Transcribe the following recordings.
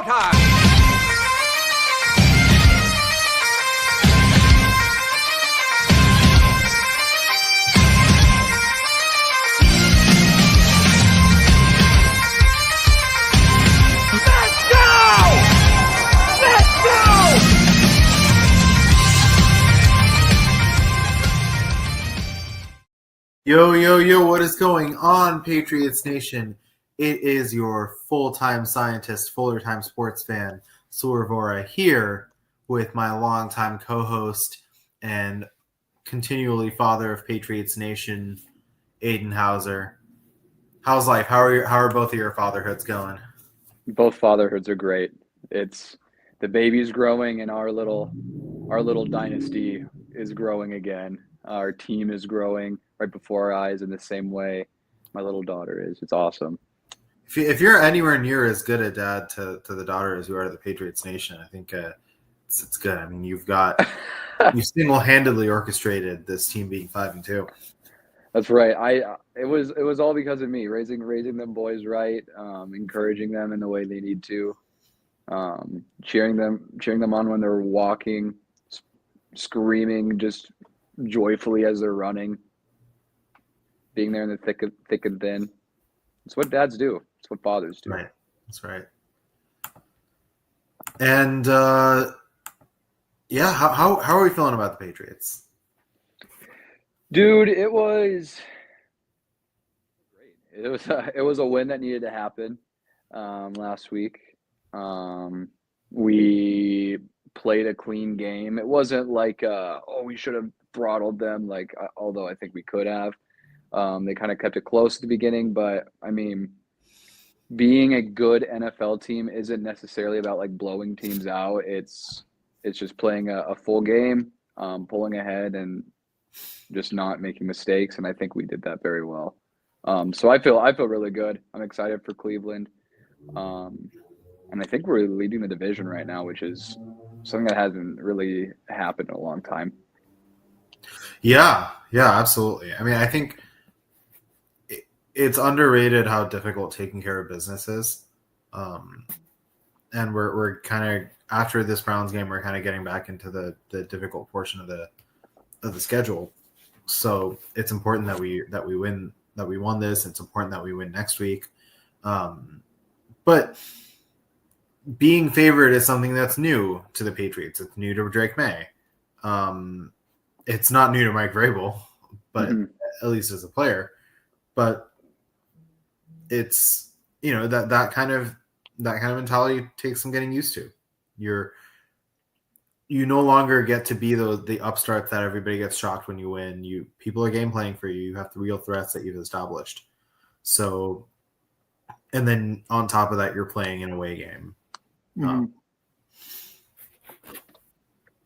showtime! Yo, what is going on, Patriots Nation? It is your full-time scientist, fuller-time sports fan, Soor Vora, here with my longtime co-host and continually father of Patriots Nation, Aiden Hauser. How's life? How are both of your fatherhoods going? Both fatherhoods are great. It's the baby's growing and our little dynasty is growing again. Our team is growing right before our eyes in the same way my little daughter is. It's awesome. If you're anywhere near as good a dad to the daughter as you are to the Patriots Nation, I think it's good. I mean, you've single-handedly orchestrated this team being 5-2. That's right. It was all because of me raising them boys right, encouraging them in the way they need to, cheering them on when they're walking, screaming just joyfully as they're running, being there in the thick and thin. It's what dads do. It's what fathers do. Right. That's right. And how are we feeling about the Patriots? Dude, it was great. It was a win that needed to happen last week. We played a clean game. It wasn't like we should have throttled them, although I think we could have. They kind of kept it close at the beginning, but I mean, being a good NFL team isn't necessarily about like blowing teams out. It's just playing a full game, pulling ahead, and just not making mistakes. And I think we did that very well. So I feel really good. I'm excited for Cleveland, and I think we're leading the division right now, which is something that hasn't really happened in a long time. Yeah, absolutely. I mean, I think it's underrated how difficult taking care of business is. And we're kind of, after this Browns game, we're kind of getting back into the difficult portion of the schedule. So it's important that we won this. It's important that we win next week. But being favored is something that's new to the Patriots. It's new to Drake May. It's not new to Mike Vrabel, but at least as a player. But it's, that kind of mentality takes some getting used to. You no longer get to be the upstart that everybody gets shocked when you win. People are game playing for you. You have the real threats that you've established. So, and then on top of that, you're playing an away game.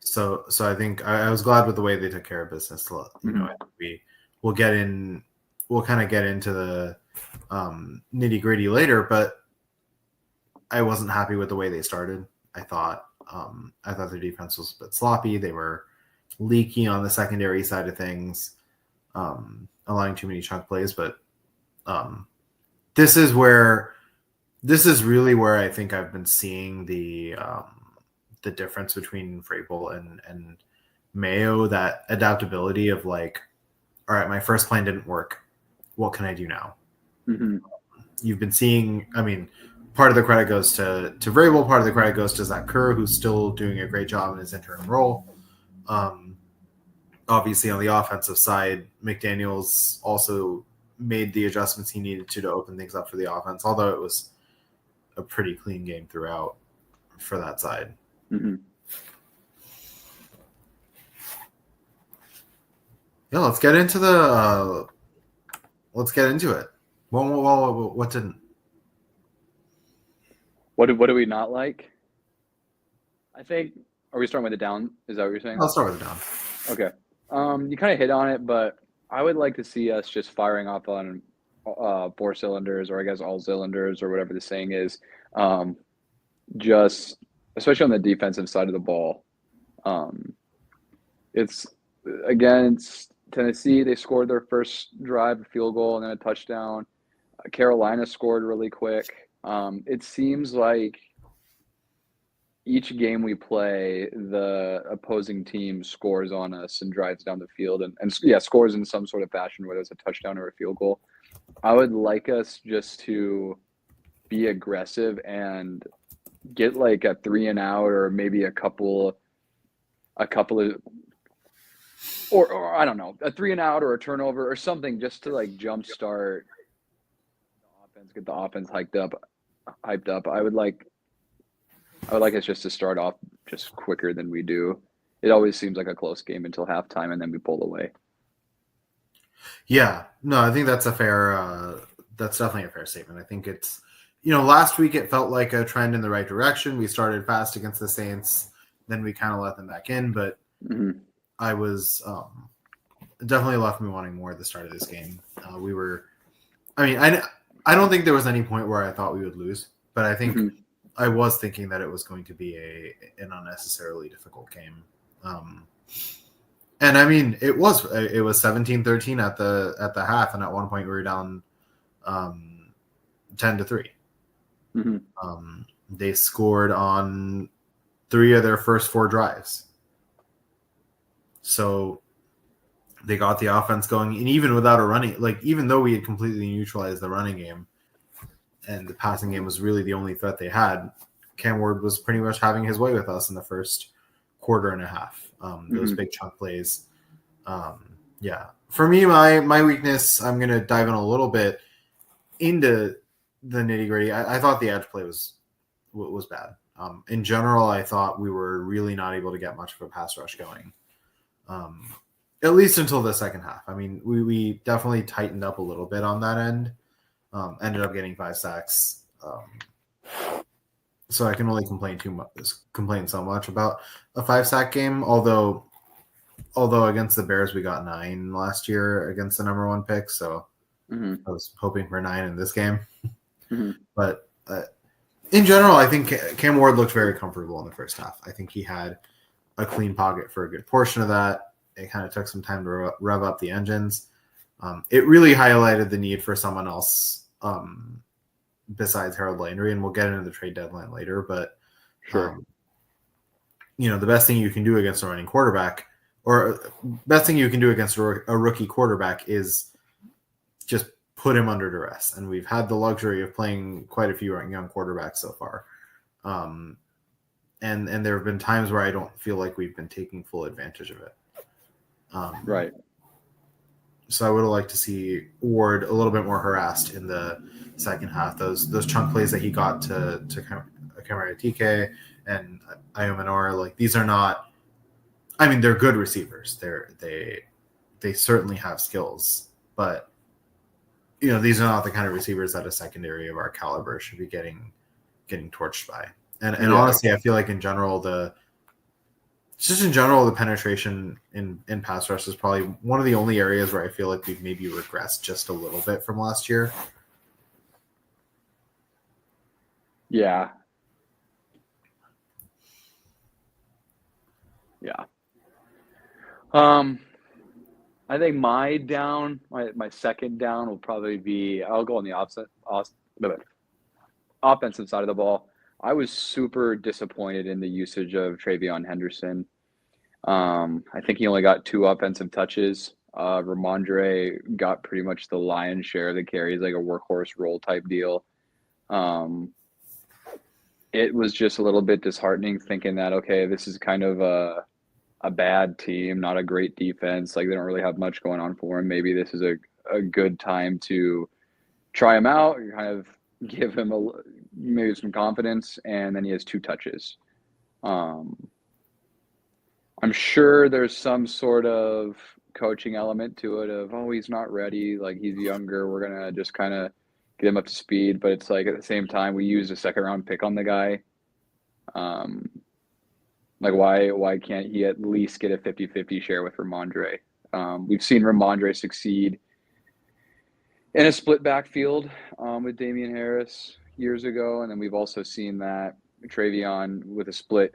So I think I was glad with the way they took care of business. We'll kind of get into the nitty gritty later, but I wasn't happy with the way they started. I thought their defense was a bit sloppy. They were leaky on the secondary side of things, allowing too many chunk plays. But this is really where I think I've been seeing the difference between Vrabel and Mayo, that adaptability of like, all right, my first plan didn't work. What can I do now? You've been seeing, I mean, part of the credit goes to Vrabel, part of the credit goes to Zach Kerr, who's still doing a great job in his interim role. Obviously, on the offensive side, McDaniels also made the adjustments he needed to open things up for the offense, although it was a pretty clean game throughout for that side. Yeah, let's get into it. What didn't? What do we not like? I think, are we starting with the down? Is that what you're saying? I'll start with the down. Okay. You kind of hit on it, but I would like to see us just firing off on 4 cylinders, or I guess all cylinders, or whatever the saying is. Just especially on the defensive side of the ball. It's against Tennessee. They scored their first drive, a field goal, and then a touchdown. Carolina scored really quick. It seems like each game we play, the opposing team scores on us and drives down the field and yeah, scores in some sort of fashion, whether it's a touchdown or a field goal. I would like us just to be aggressive and get like a 3 and out or maybe a couple of or I don't know, a 3 and out or a turnover or something just to like jumpstart the offense, get the offense hyped up. I would like us just to start off just quicker than we do. It always seems like a close game until halftime, and then we pull away. Yeah, no, I think that's that's definitely a fair statement. I think it's, last week it felt like a trend in the right direction. We started fast against the Saints, then we kind of let them back in, but I was definitely left me wanting more at the start of this game. I don't think there was any point where I thought we would lose, but I think I was thinking that it was going to be an unnecessarily difficult game. And I mean, it was 17-13 at the half, and at one point we were down 10-3. They scored on 3 of their first 4 drives, so they got the offense going, and even without a running, like even though we had completely neutralized the running game, and the passing game was really the only threat they had, Cam Ward was pretty much having his way with us in the first quarter and a half. Those big chunk plays. Yeah. For me, my weakness, I'm going to dive in a little bit into the nitty-gritty. I thought the edge play was bad. In general, I thought we were really not able to get much of a pass rush going, at least until the second half. I mean, we definitely tightened up a little bit on that end. Ended up getting 5 sacks. So I can only complain so much about a 5-sack game. Although against the Bears we got 9 last year against the number 1 pick, so I was hoping for 9 in this game. But in general, I think Cam Ward looked very comfortable in the first half. I think he had a clean pocket for a good portion of that. It kind of took some time to rev up the engines. It really highlighted the need for someone else besides Harold Landry, and we'll get into the trade deadline later. But Sure. The best thing you can do against a running quarterback, or best thing you can do against a rookie quarterback, is just put him under duress. And we've had the luxury of playing quite a few young quarterbacks so far. And there have been times where I don't feel like we've been taking full advantage of it. Right. So I would have liked to see Ward a little bit more harassed in the second half. Those chunk plays that he got to Kamara TK and Iomanor, like these are not. I mean, they're good receivers. They certainly have skills, but these are not the kind of receivers that a secondary of our caliber should be getting torched by. And honestly, I feel like in general the penetration in pass rush is probably one of the only areas where I feel like we've maybe regressed just a little bit from last year. Yeah. Yeah. I think my second down will probably be, I'll go on the offensive side of the ball. I was super disappointed in the usage of Travion Henderson. I think he only got 2 offensive touches. Ramondre got pretty much the lion's share of the carries, like a workhorse role type deal. It was just a little bit disheartening thinking that, okay, this is kind of a bad team, not a great defense. Like they don't really have much going on for him. Maybe this is a good time to try him out, kind of give him maybe some confidence, and then he has 2 touches. I'm sure there's some sort of coaching element to it of, oh, he's not ready, like he's younger, we're gonna just kind of get him up to speed. But it's like at the same time, we used a 2nd-round pick on the guy. Like why can't he at least get a 50-50 share with Ramondre? We've seen Ramondre succeed in a split backfield with Damian Harris years ago, and then we've also seen that Travion with a split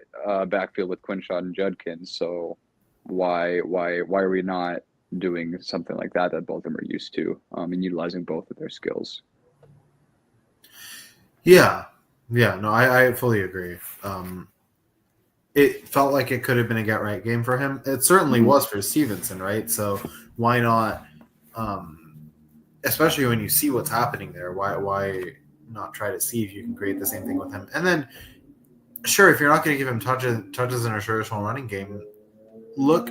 backfield with Quinshot and Judkins. So why are we not doing something like that both of them are used to, and utilizing both of their skills? Yeah, no, I fully agree. it felt like it could have been a get right game for him. It certainly was for Stevenson, right? So why not? Especially when you see what's happening there, why not try to see if you can create the same thing with him? And then, sure, if you're not going to give him touches in a traditional running game, look,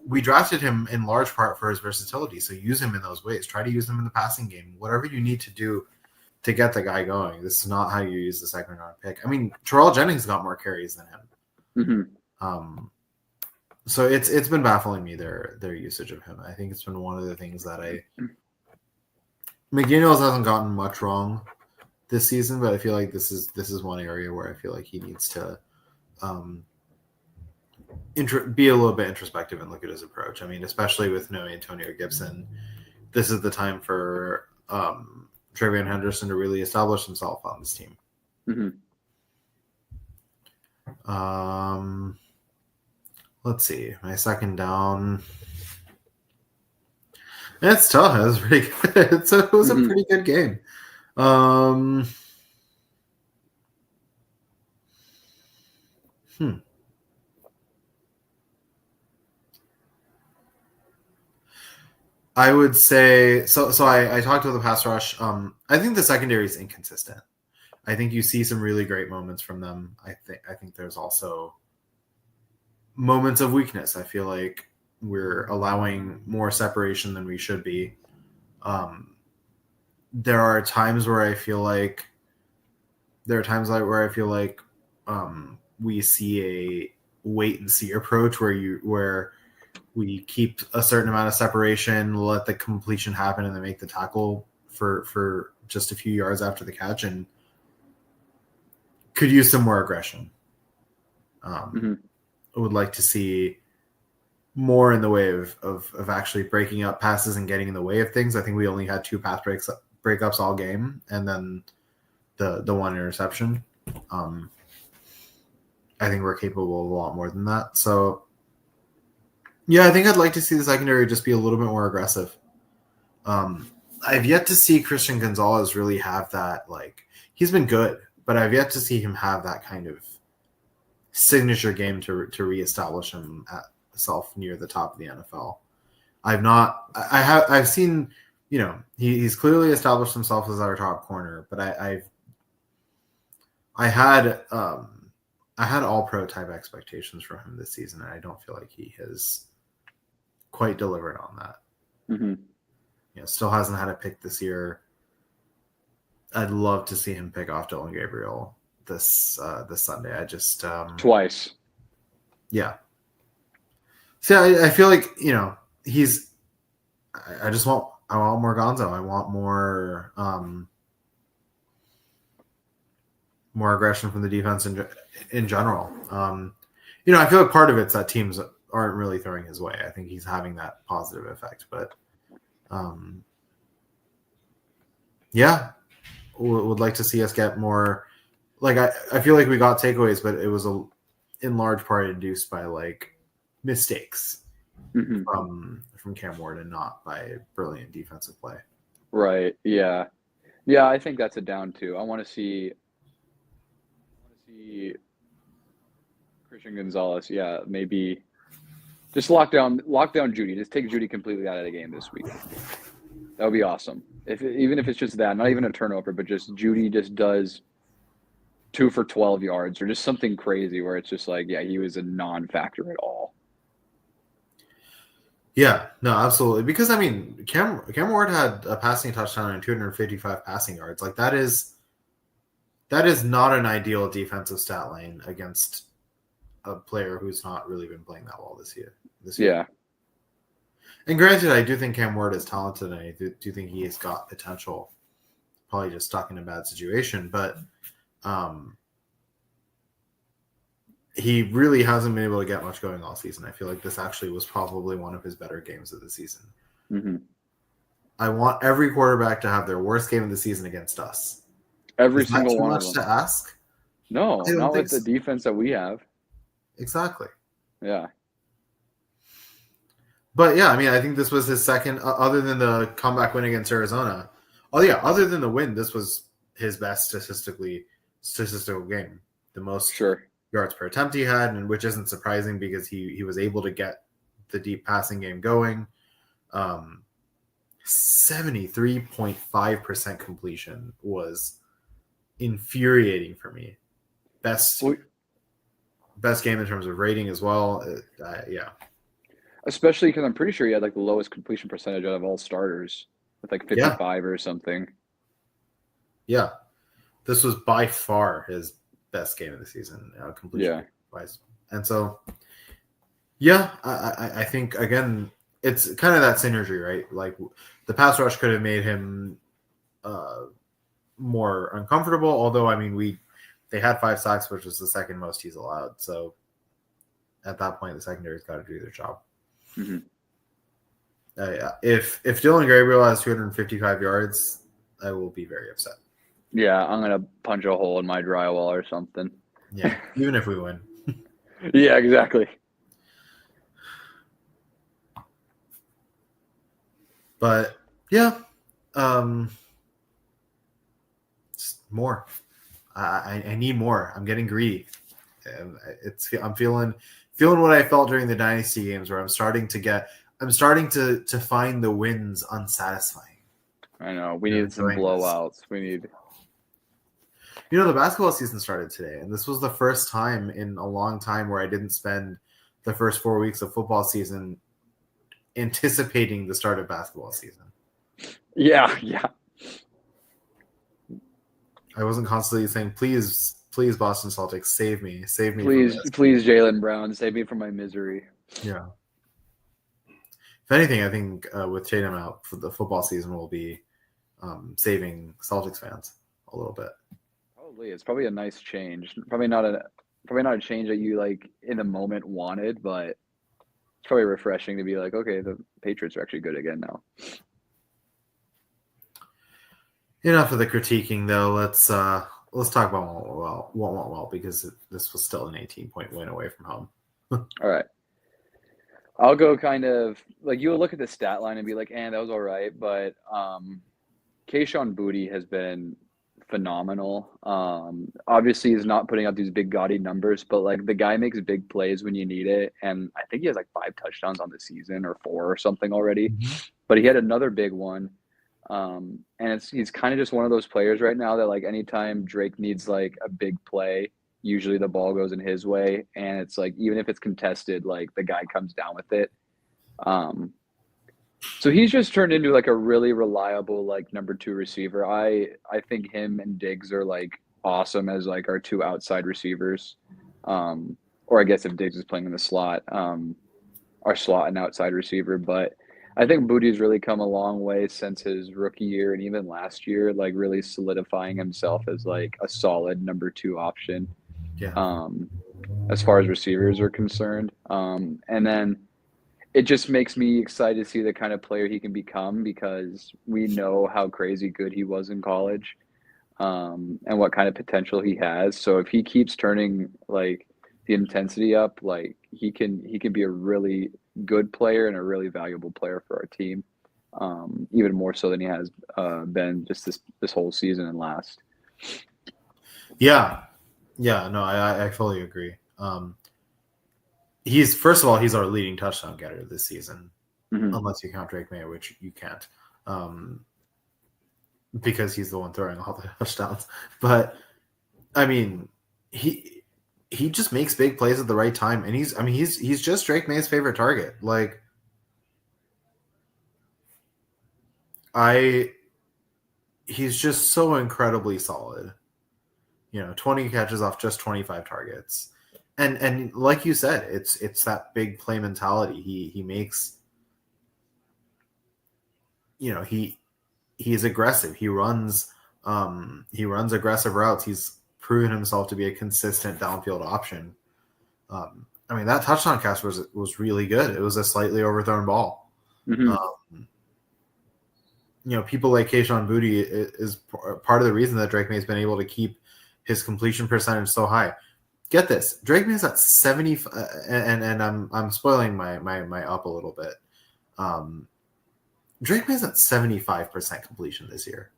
we drafted him in large part for his versatility. So use him in those ways. Try to use him in the passing game. Whatever you need to do to get the guy going. This is not how you use the second round pick. I mean, Terrell Jennings got more carries than him. So it's been baffling me their usage of him. I think it's been one of the things that McDaniels hasn't gotten much wrong this season, but I feel like this is one area where I feel like he needs to be a little bit introspective and look at his approach. I mean, especially with no Antonio Gibson, this is the time for Travion Henderson to really establish himself on this team. Let's see. My second down. It's tough. It was pretty good. It was a pretty good game. I would say so. I talked about the pass rush. I think the secondary is inconsistent. I think you see some really great moments from them. I think there's also moments of weakness. I feel like we're allowing more separation than we should be. There are times where I feel like we see a wait and see approach where we keep a certain amount of separation, let the completion happen, and then make the tackle for just a few yards after the catch, and could use some more aggression. I would like to see more in the way of actually breaking up passes and getting in the way of things. I think we only had 2 pass breakups all game, and then the one interception. I think we're capable of a lot more than that. So, yeah, I think I'd like to see the secondary just be a little bit more aggressive. I've yet to see Christian Gonzalez really have that. Like, he's been good, but I've yet to see him have that kind of signature game to reestablish himself near the top of the NFL. I've seen, he's clearly established himself as our top corner, but I had all pro type expectations for him this season, and I don't feel like he has quite delivered on that. Still hasn't had a pick this year. I'd love to see him pick off Dylan Gabriel this Sunday. I just twice. Yeah. See, I feel like he's. I want more Gonzo. I want more more aggression from the defense in general. I feel like part of it's that teams aren't really throwing his way. I think he's having that positive effect, but would like to see us get more. Like I feel like we got takeaways, but it was in large part induced by like mistakes from Cam Ward and not by brilliant defensive play. Right. Yeah. Yeah. I think that's a down too. I want to see Christian Gonzalez. Yeah. Maybe just lock down Judy. Just take Judy completely out of the game this week. That would be awesome. Even if it's just that, not even a turnover, but just Judy just does 2 for 12 yards or just something crazy where it's just like, yeah, he was a non-factor at all. Yeah, no, absolutely. Because I mean, Cam Ward had a passing touchdown and 255 passing yards. Like that is not an ideal defensive stat line against a player who's not really been playing that well this year. Yeah. And granted, I do think Cam Ward is talented, and I do think he has got potential. Probably just stuck in a bad situation, but he really hasn't been able to get much going all season. I feel like this actually was probably one of his better games of the season. I want every quarterback to have their worst game of the season against us. Every single one of them. Is that too much to ask? No, not with the defense that we have. Exactly. Yeah. But yeah, I mean, I think this was his second, other than the comeback win against Arizona. Oh yeah, other than the win, this was his best statistical game. The most yards per attempt he had, and which isn't surprising because he was able to get the deep passing game going. 73.5% completion was infuriating for me. Best game in terms of rating as well. Yeah. Especially because I'm pretty sure he had like the lowest completion percentage out of all starters with like 55 or something. Yeah. This was by far his best game of the season, completion wise. And so, yeah, I think, again, it's kind of that synergy, right? Like the pass rush could have made him more uncomfortable. Although, I mean, they had 5 sacks, which was the second most he's allowed. So at that point, the secondary's got to do their job. Mm-hmm. If Dylan Gabriel has 255 yards, I will be very upset. Yeah, I'm gonna punch a hole in my drywall or something. Yeah, even if we win. Yeah, exactly. But yeah, more. I need more. I'm getting greedy. I'm feeling what I felt during the dynasty games, where I'm starting to find the wins unsatisfying. I know. We need some blowouts. We need. The basketball season started today, and this was the first time in a long time where I didn't spend the first 4 weeks of football season anticipating the start of basketball season. Yeah. I wasn't constantly saying, please, Boston Celtics, save me. Please, Jaylen Brown, save me from my misery. Yeah. If anything, I think with Tatum out, for the football season will be saving Celtics fans a little bit. Probably, it's probably a nice change. Probably not a change that you like in the moment wanted, but it's probably refreshing to be like, okay, the Patriots are actually good again now. Enough of the critiquing, though. Let's talk about what went well, because this was still an 18-point win away from home. All right. I'll go kind of like, you'll look at the stat line and be like, that was all right. But Kayshon Boutte has been phenomenal. Obviously, he's not putting up these big gaudy numbers, but like the guy makes big plays when you need it. And I think he has like 5 touchdowns on the season, or 4 or something already. Mm-hmm. But he had another big one. And he's kind of just one of those players right now that like anytime Drake needs like a big play, usually the ball goes in his way, and it's like, even if it's contested, like the guy comes down with it. So he's just turned into like a really reliable like number 2 receiver. I think him and Diggs are like awesome as like our 2 outside receivers. Or I guess if Diggs is playing in the slot, our slot and outside receiver. But I think Boutte's really come a long way since his rookie year, and even last year, like really solidifying himself as like a solid number 2 option. Yeah. As far as receivers are concerned. And then it just makes me excited to see the kind of player he can become, because we know how crazy good he was in college, and what kind of potential he has. So if he keeps turning like the intensity up, like he can be a really good player and a really valuable player for our team, even more so than he has been just this whole season and last. Yeah, no, I fully agree. He's our leading touchdown getter this season, mm-hmm. unless you count Drake May, which you can't, because he's the one throwing all the touchdowns. But I mean, he just makes big plays at the right time, and he's just Drake May's favorite target. Like, he's just so incredibly solid. 20 catches off just 25 targets. And like you said, it's that big play mentality. He makes, he is aggressive. He runs aggressive routes. He's proven himself to be a consistent downfield option. That touchdown catch was really good. It was a slightly overthrown ball. Mm-hmm. People like Kayshon Boutte is part of the reason that Drake May has been able to keep his completion percentage so high. Get this, Drake May's at 70, and I'm spoiling my up a little bit. Drake May's at 75% completion this year.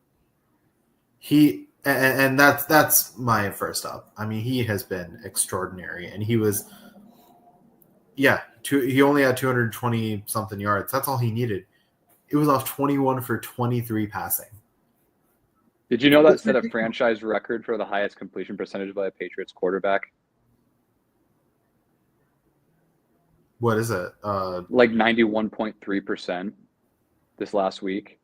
He and that's my first up. I mean, he has been extraordinary, and he was, he only had 220 something yards. That's all he needed. It was off 21 for 23 passing. Did you know that set a franchise record for the highest completion percentage by a Patriots quarterback? What is it? Like 91.3% this last week.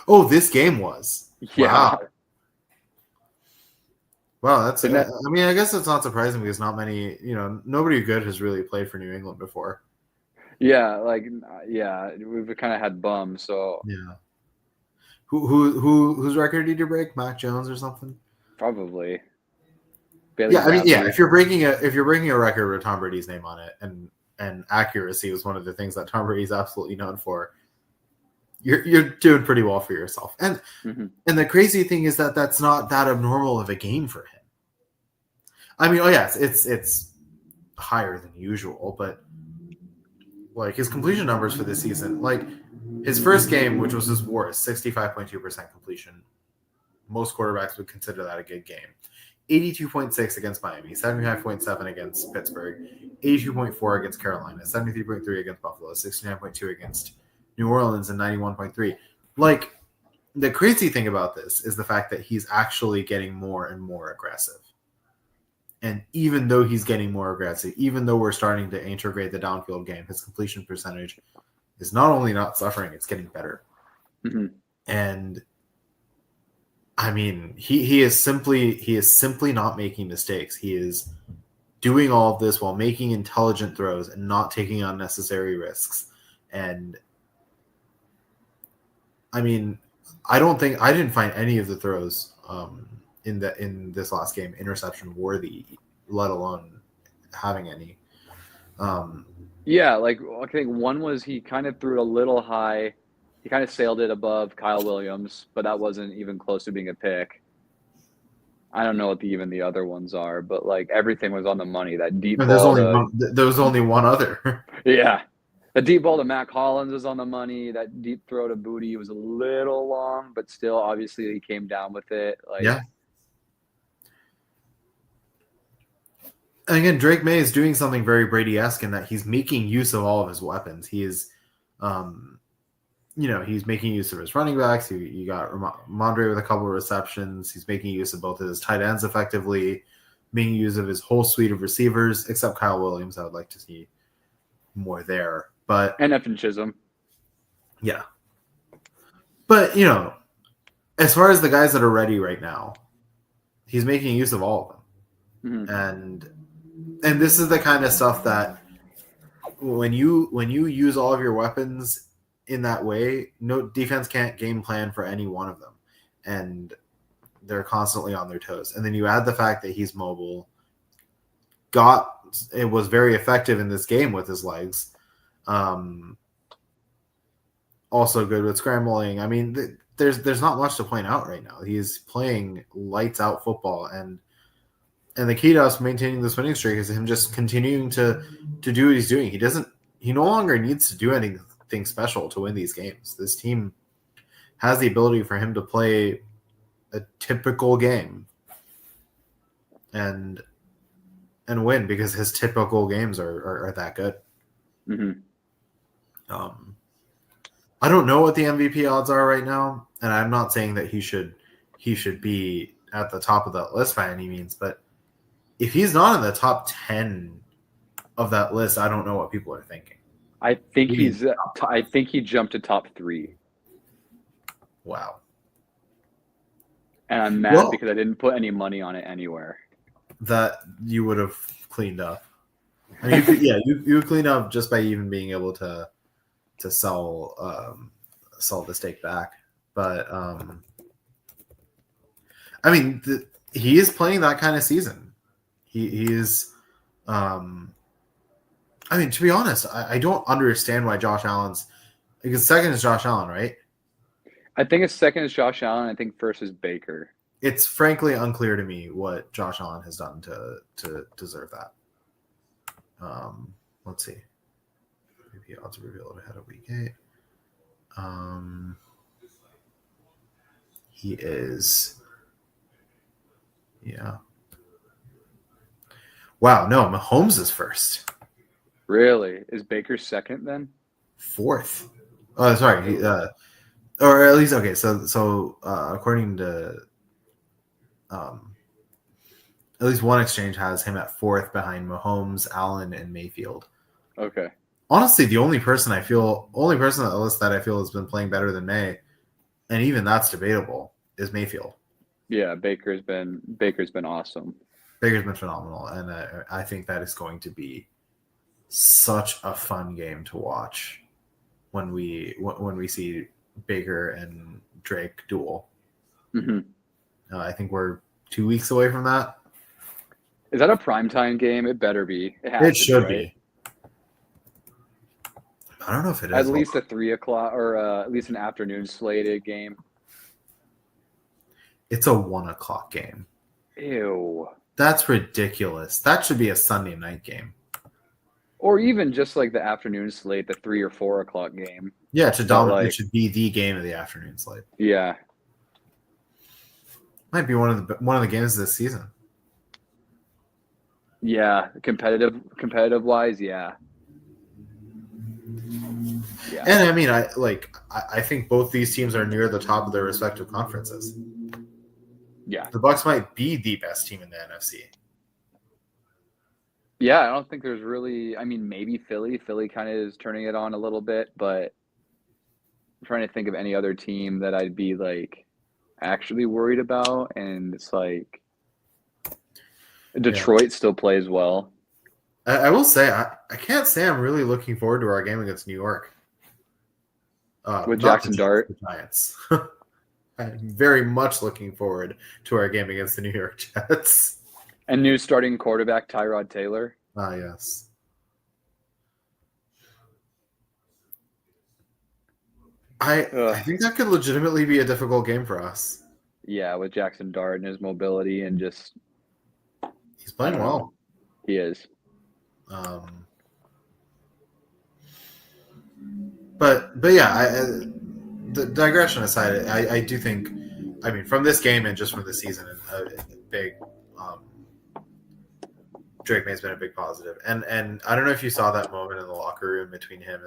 Oh, this game was. Yeah. Wow, that's. I mean, I guess it's not surprising because not many, nobody good has really played for New England before. Yeah, we've kind of had bums. So yeah. Whose record did you break? Mac Jones or something? Probably. Bailey I mean, if you're breaking a record with Tom Brady's name on it, and accuracy was one of the things that Tom Brady's absolutely known for, you're doing pretty well for yourself. And and the crazy thing is that that's not that abnormal of a game for him. I mean, it's higher than usual, but like his completion numbers for this season, like his first game, which was his worst, 65.2% completion. Most quarterbacks would consider that a good game. 82.6 against Miami, 75.7 against Pittsburgh, 82.4 against Carolina, 73.3 against Buffalo, 69.2 against New Orleans, and 91.3. Like, the crazy thing about this is the fact that he's actually getting more and more aggressive. And even though he's getting more aggressive, even though we're starting to integrate the downfield game, his completion percentage is not only not suffering, it's getting better. And I mean, he is simply not making mistakes. He is doing all of this while making intelligent throws and not taking unnecessary risks. And I mean, I didn't find any of the throws in this last game interception worthy, let alone having any. Like I think one was he kind of threw it a little high. He kind of sailed it above Kyle Williams, but that wasn't even close to being a pick. I don't know what even the other ones are, but like everything was on the money. That deep ball. There was only one other. Yeah. The deep ball to Mac Hollins was on the money. That deep throw to Booty was a little long, but still, obviously, he came down with it. Yeah. And again, Drake May is doing something very Brady-esque in that he's making use of all of his weapons. He is, he's making use of his running backs. You got Mondre with a couple of receptions. He's making use of both of his tight ends effectively, making use of his whole suite of receivers, except Kyle Williams. I would like to see more there. And Evan Chisholm. Yeah. But, as far as the guys that are ready right now, he's making use of all of them. And this is the kind of stuff that when you use all of your weapons in that way, no defense can't game plan for any one of them. And they're constantly on their toes. And then you add the fact that he's mobile, it was very effective in this game with his legs. Also good with scrambling. I mean, there's not much to point out right now. He's playing lights out football, and the key to us maintaining this winning streak is him just continuing to do what he's doing. He no longer needs to do anything special to win these games. This team has the ability for him to play a typical game and win because his typical games are that good. I don't know what the MVP odds are right now, and I'm not saying that he should be at the top of that list by any means, but if he's not in the top 10 of that list, I don't know what people are thinking. I think he jumped to top 3. Wow. And I'm mad because I didn't put any money on it anywhere. That you would have cleaned up. I mean, you would clean up just by even being able to sell the stake back. But I mean, he is playing that kind of season. He is. I mean, to be honest, I don't understand why Josh Allen's. Because second is Josh Allen, right? I think his second is Josh Allen. I think first is Baker. It's frankly unclear to me what Josh Allen has done to deserve that. Let's see. Maybe odds revealed ahead of week 8. He is. Yeah. Wow. No, Mahomes is first. Really? Is Baker second then? Fourth. Oh, sorry. Or at least okay. So according to at least one exchange has him at fourth behind Mahomes, Allen, and Mayfield. Okay. Honestly, the only person on the list that I feel has been playing better than May, and even that's debatable, is Mayfield. Yeah, Baker's been awesome. Baker's been phenomenal, and I think that is going to be such a fun game to watch when we see Baker and Drake duel. Mm-hmm. I think we're 2 weeks away from that. Is that a primetime game? It better be. It should be. I don't know if it is. At least a 3 o'clock or at least an afternoon slated game. It's a 1 o'clock game. Ew. That's ridiculous. That should be a Sunday night game. Or even just like the afternoon slate, the 3 or 4 o'clock game. Yeah, it should be the game of the afternoon slate. Yeah. Might be one of the games this season. Yeah, competitive wise, yeah. Yeah. And I mean, I think both these teams are near the top of their respective conferences. Yeah. The Bucs might be the best team in the NFC. Yeah, I don't think there's really. I mean, maybe Philly. Philly kind of is turning it on a little bit, but I'm trying to think of any other team that I'd be like actually worried about, and it's like Detroit still plays well. I will say I can't say I'm really looking forward to our game against New York. With Jackson Dart. The Giants. I'm very much looking forward to our game against the New York Jets. And new starting quarterback Tyrod Taylor. Ah, yes. I think that could legitimately be a difficult game for us. Yeah, with Jackson Dart and his mobility and just he's playing well. He is. But yeah, the digression aside, I do think, I mean, from this game and just from the season, a big Drake May's been a big positive, and I don't know if you saw that moment in the locker room between him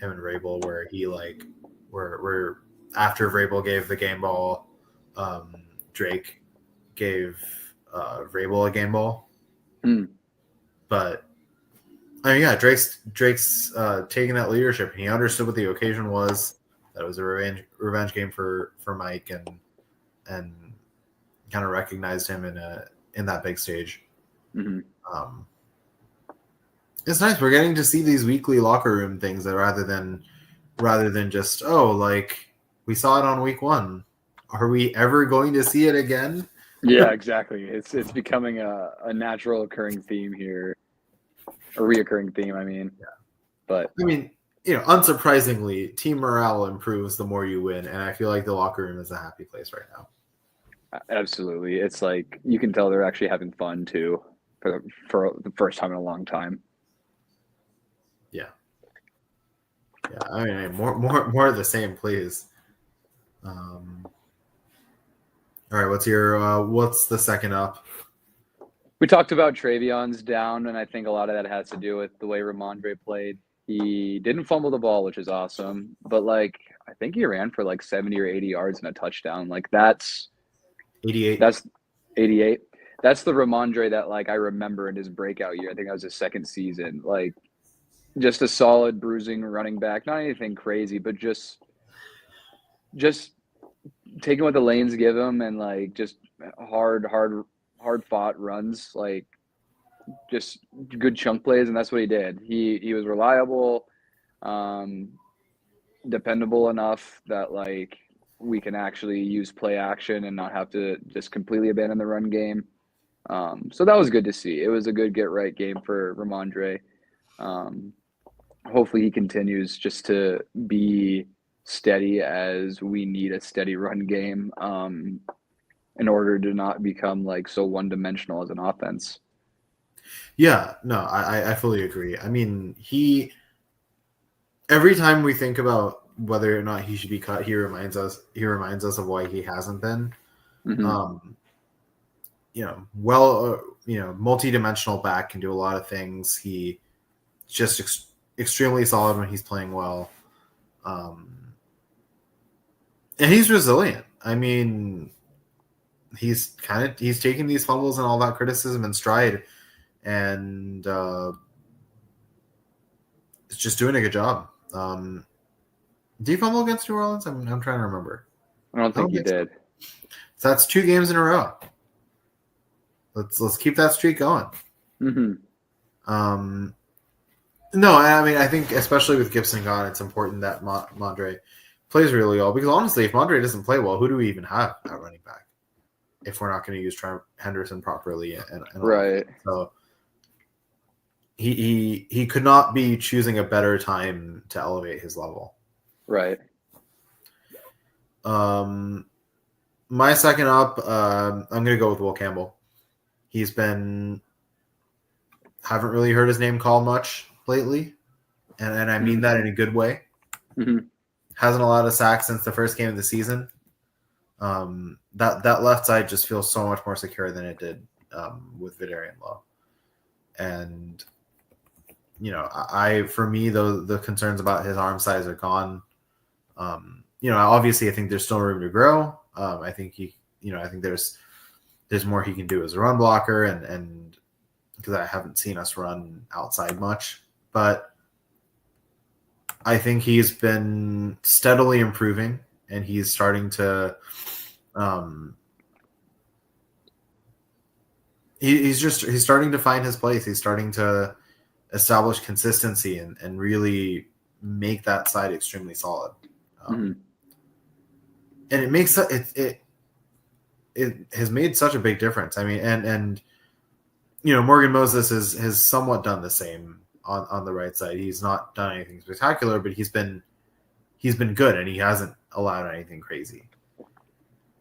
and Vrabel where he where after Vrabel gave the game ball, Drake gave Vrabel a game ball. But I mean, yeah, Drake's taking that leadership, and he understood what the occasion was. That it was a revenge game for Mike, and kind of recognized him in that big stage. Mm-hmm. It's nice. We're getting to see these weekly locker room things that rather than just we saw it on week 1. Are we ever going to see it again? Yeah, exactly. It's becoming a natural occurring theme here, a reoccurring theme. I mean, yeah. But I mean, unsurprisingly, team morale improves the more you win, and I feel like the locker room is a happy place right now. Absolutely, it's like you can tell they're actually having fun too for the first time in a long time. Yeah. I mean, more of the same, please. All right, what's the second up? We talked about Trayvon's down, and I think a lot of that has to do with the way Ramondre played. He didn't fumble the ball, which is awesome, but I think he ran for 70 or 80 yards and a touchdown. That's 88. That's 88. That's the Ramondre that I remember in his breakout year. I think that was his second season. Just a solid bruising running back, not anything crazy, but just taking what the lanes give him and just hard fought runs, just good chunk plays, and that's what he did. He was reliable, dependable enough that we can actually use play action and not have to just completely abandon the run game. So that was good to see. It was a good get right game for Ramondre. Hopefully he continues just to be steady, as we need a steady run game in order to not become so one-dimensional as an offense. Yeah, no, I fully agree. I mean, every time we think about whether or not he should be cut, he reminds us of why he hasn't been. Mm-hmm. Multi-dimensional back, can do a lot of things. He just extremely solid when he's playing well. And he's resilient. I mean, he's taking these fumbles and all that criticism in stride, and it's just doing a good job. Did he fumble against New Orleans? I'm trying to remember. I don't think he did. So that's 2 games in a row. Let's keep that streak going. Mm-hmm. No, I mean, I think especially with Gibson gone, it's important that Mondre plays really well, because honestly, if Mondre doesn't play well, who do we even have at running back if we're not going to use Trent Henderson properly? And right. So he could not be choosing a better time to elevate his level. Right. My second up, I'm going to go with Will Campbell. He's haven't really heard his name called much lately, and I mean that in a good way. Mm-hmm. Hasn't allowed a sack since the first game of the season. That left side just feels so much more secure than it did with Vidarian Lowe. And for me, the concerns about his arm size are gone. Obviously, I think there's still room to grow. I think I think there's more he can do as a run blocker, and because I haven't seen us run outside much, but I think he's been steadily improving, and he's starting to he's starting to find his place. He's starting to establish consistency and really make that side extremely solid. And it makes it has made such a big difference. I mean, and Morgan Moses has somewhat done the same on the right side. He's not done anything spectacular, but he's been good, and he hasn't allowed anything crazy.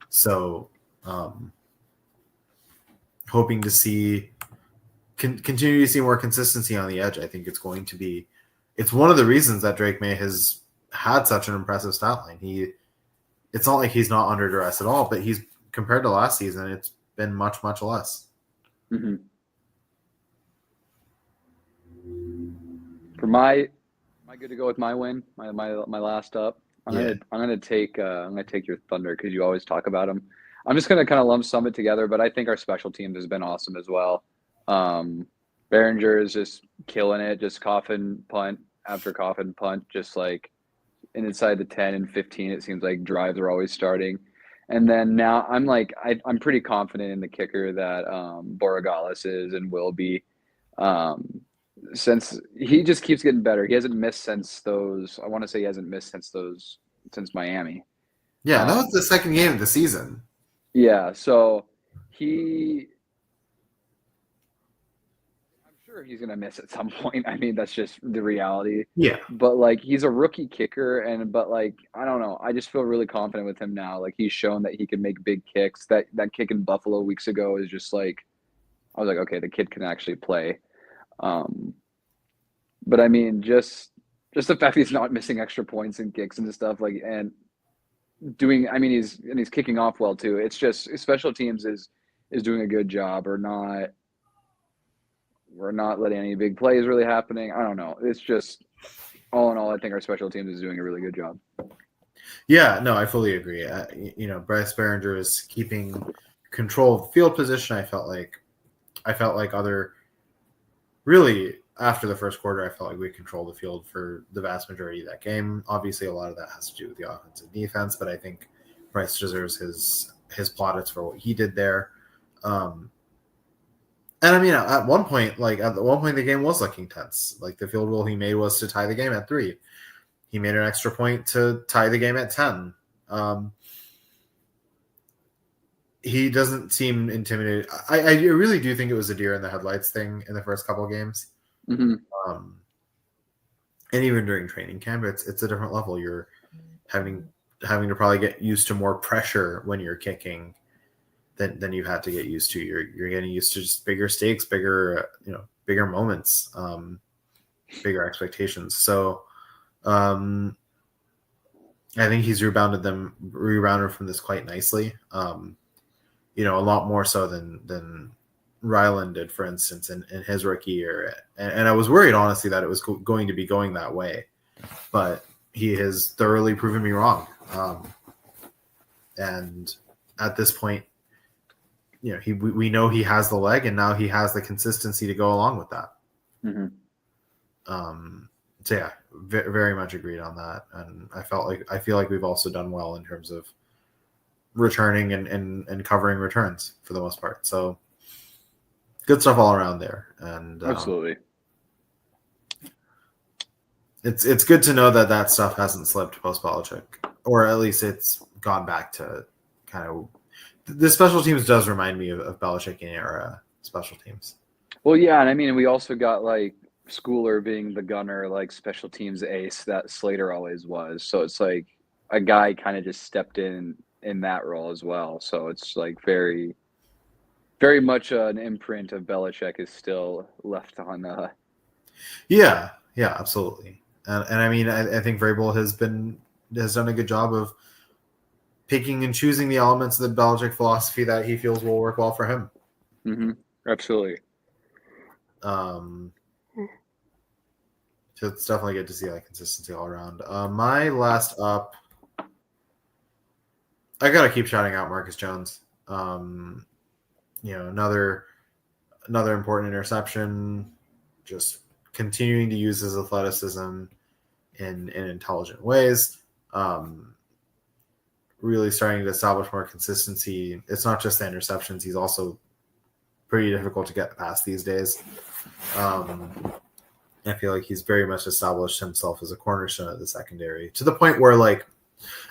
So, hoping to continue to see more consistency on the edge. I think it's one of the reasons that Drake May has had such an impressive stat line. It's not like he's not under duress at all, but he's, compared to last season, it's been much, much less. Mm-hmm. For am I good to go with my win? My last up. I'm gonna take your thunder because you always talk about them. I'm just gonna kind of lump sum it together, but I think our special teams has been awesome as well. Behringer is just killing it, just coffin punt after coffin punt, just like inside the 10 and 15. It seems like drives are always starting. And then now I'm pretty confident in the kicker that Borregales is and will be. Since he just keeps getting better. He hasn't missed since Miami. Yeah, that was the second game of the season. Yeah, so I'm sure he's going to miss at some point. I mean, that's just the reality. Yeah. But he's a rookie kicker, but I don't know. I just feel really confident with him now. He's shown that he can make big kicks. That kick in Buffalo weeks ago is just I was like, okay, the kid can actually play. But I mean, just the fact he's not missing extra points and kicks and stuff and doing. I mean, he's kicking off well too. It's just his special teams is doing a good job, or not. We're not letting any big plays really happening. I don't know. It's just all in all, I think our special teams is doing a really good job. Yeah, no, I fully agree. Bryce Behringer is keeping control of field position. I felt like after the first quarter, I felt like we controlled the field for the vast majority of that game. Obviously, a lot of that has to do with the offensive defense, but I think Bryce deserves his plaudits for what he did there. And I mean, at one point, the game was looking tense. The field goal he made was to tie the game at 3. He made an extra point to tie the game at 10. He doesn't seem intimidated. I really do think it was a deer in the headlights thing in the first couple of games. Mm-hmm. And even during training camp, it's a different level. You're having to probably get used to more pressure when you're kicking than you've had to get used to. You're getting used to just bigger stakes, bigger moments, bigger expectations. So I think he's rebounded from this quite nicely. A lot more so than Ryland did, for instance, in his rookie year. And I was worried, honestly, that it was going to be going that way. But he has thoroughly proven me wrong. And at this point, we know he has the leg, and now he has the consistency to go along with that. Mm-hmm. So yeah, very much agreed on that. And I feel like we've also done well in terms of returning and covering returns for the most part. So good stuff all around there. And absolutely, it's good to know that stuff hasn't slipped post Belichick, or at least it's gone back to kind of the special teams. Does remind me of Belichick era special teams. Well, yeah, and I mean, we also got like Schooler being the gunner, like special teams ace that Slater always was. So it's like a guy kind of just stepped in that role as well. So it's like very, very much an imprint of Belichick is still left on. Yeah, absolutely. And I mean, I think Vrabel has done a good job of picking and choosing the elements of the Belichick philosophy that he feels will work well for him. Mm-hmm. Absolutely. So it's definitely good to see that consistency all around. My last up, I gotta keep shouting out Marcus Jones. Another important interception. Just continuing to use his athleticism in intelligent ways. Really starting to establish more consistency. It's not just the interceptions; he's also pretty difficult to get past these days. I feel like he's very much established himself as a cornerstone of the secondary, to the point where, like,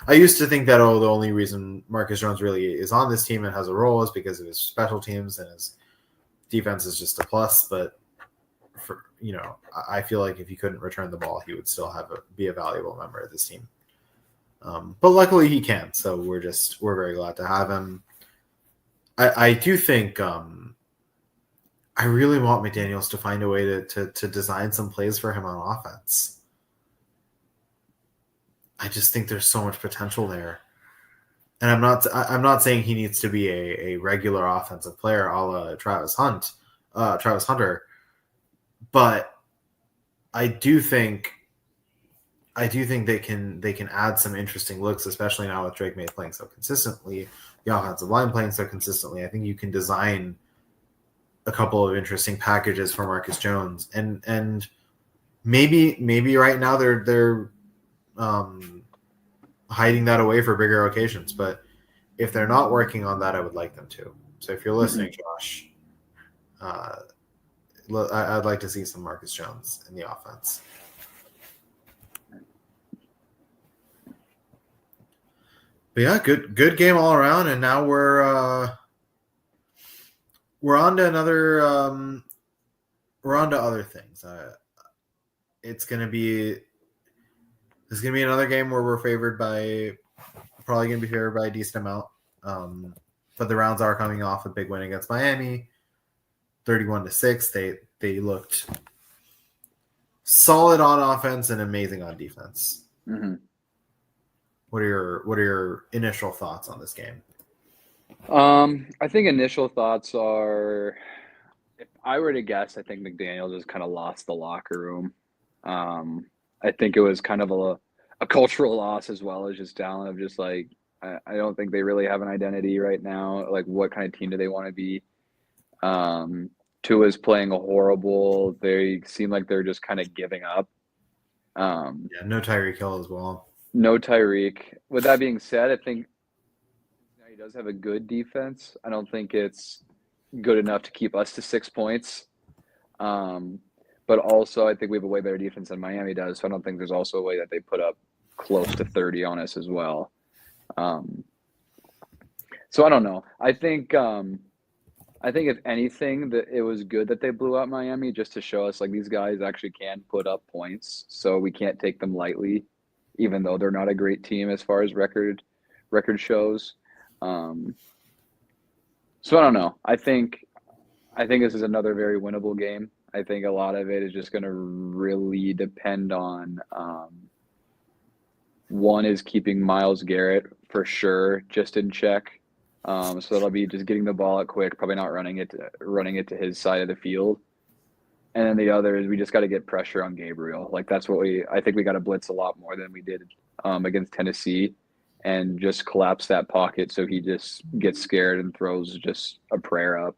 I used to think that, the only reason Marcus Jones really is on this team and has a role is because of his special teams and his defense is just a plus. But I feel like if he couldn't return the ball, he would still be a valuable member of this team. But luckily he can, so we're very glad to have him. I do think I really want McDaniels to find a way to design some plays for him on offense. I just think there's so much potential there. And I'm not saying he needs to be a regular offensive player a la Travis Hunter, but I do think they can add some interesting looks, especially now with Drake May playing so consistently, the offensive line playing so consistently. I think you can design a couple of interesting packages for Marcus Jones, and maybe right now they're hiding that away for bigger occasions. But if they're not working on that, I would like them to. So if you're listening, Josh, I'd like to see some Marcus Jones in the offense. But yeah, good game all around, and now we're on to other things. It's gonna be another game where we're probably gonna be favored by a decent amount. But the Rounds are coming off a big win against Miami, 31-6. They looked solid on offense and amazing on defense. Mm-hmm. What are your initial thoughts on this game? I think initial thoughts are, if I were to guess, I think McDaniel just kind of lost the locker room. I think it was kind of a cultural loss as well as just talent of just like, I don't think they really have an identity right now. Like, what kind of team do they want to be? Tua's playing a horrible. They seem like they're just kind of giving up. No Tyreek Hill as well. No Tyreek. With that being said, I think he does have a good defense. I don't think it's good enough to keep us to 6 points. But also, I think we have a way better defense than Miami does. So I don't think there's also a way that they put up close to 30 on us as well. So I don't know. I think if anything, that it was good that they blew out Miami just to show us like these guys actually can put up points. So we can't take them lightly, even though they're not a great team as far as record shows. So I don't know. I think this is another very winnable game. I think a lot of it is just going to really depend on One is keeping Myles Garrett for sure just in check. So that'll be just getting the ball out quick, probably not running it to his side of the field. And then the other is we just got to get pressure on Gabriel. Like that's what I think we got to blitz a lot more than we did against Tennessee, and just collapse that pocket so he just gets scared and throws just a prayer up.